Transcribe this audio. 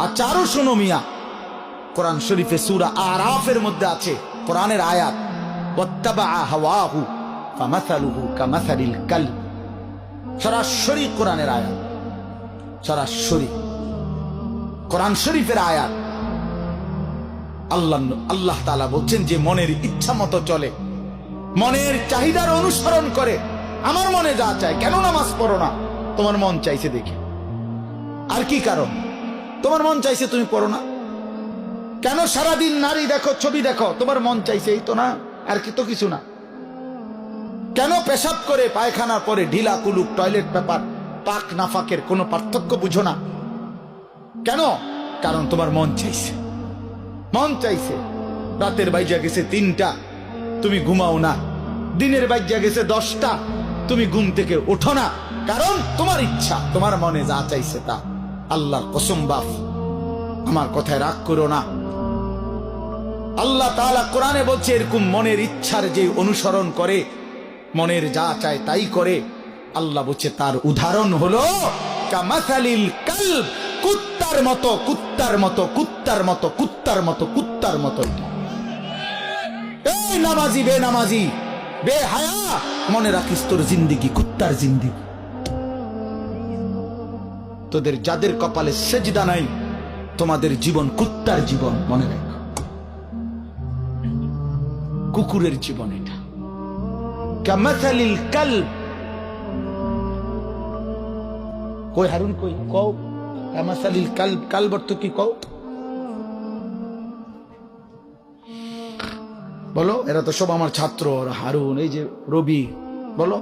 আচারও শোনো মিয়া। কোরআন শরীফে সূরা আরাফের মধ্যে আছে কোরআনের আয়াত, ওয়াত্তাবা হাওয়াহু ফামাসালুহু কামাসালিল কালব। সরাসরি কোরআনের আয়াত, সরাসরি কোরআন শরীফের আয়াত। আল্লাহ তাআলা বলছেন যে মনের ইচ্ছা মতো চলে, মনের চাহিদার অনুসরণ করে। আমার মনে যা চায়, কেন নামাজ পড়ো না? তোমার মন চাইছে দেখে। আর কি কারণ? তোমার মন চাইছে তুমি পড়ো না কেন? সারাদিন নারী দেখো, ছবি দেখো, তোমার মন চাইছে, এই তো না, আর কি তো কিছু না। কেন পেশাব করে পায়খানার পরে ঢিলা কুলুক টয়লেট পেপার পাক নাফাকের কোনো পার্থক্য বুঝো না কেন? কারণ তোমার মন চাইছে। মন চাইছে। রাতের বাইজা গেছে 3টা, তুমি ঘুমাও না। দিনের বাইজা গেছে 10টা, তুমি ঘুম থেকে ওঠো না। কারণ তোমার ইচ্ছা, তোমার মনে যা চাইছে তা। আল্লাহর কসম বাপ, আমার কথায় রাগ করো না। আল্লাহ তাআলা কোরআনে বলছে এরকম মনের ইচ্ছার যে অনুসরণ করে, মনের যা চায় তাই করে, আল্লাহ বলছে তার উদাহরণ হলো কামাসালিল কালব, কুত্তার মতো, কুত্তার মতো, কুত্তার মতো, কুত্তার মতো, কুত্তার মতো। এই নামাজি বেনামাজি বেহায়া, মনে রাখিস তোর জিন্দেগি কুত্তার জিন্দেগি। তোদের যাদের কপালে সেজদা নাই, তোমাদের জীবন কুত্তার জীবন, মনে রাখ। কুকুরের জীবন এটা। কামাসালিল কালব। কই হারুন, কই কও কামাসালিল কালব, কালব অর্থ কি কও? বলো। এরা তো সব আমার ছাত্র, হারুন, এই যে রবি, বলো।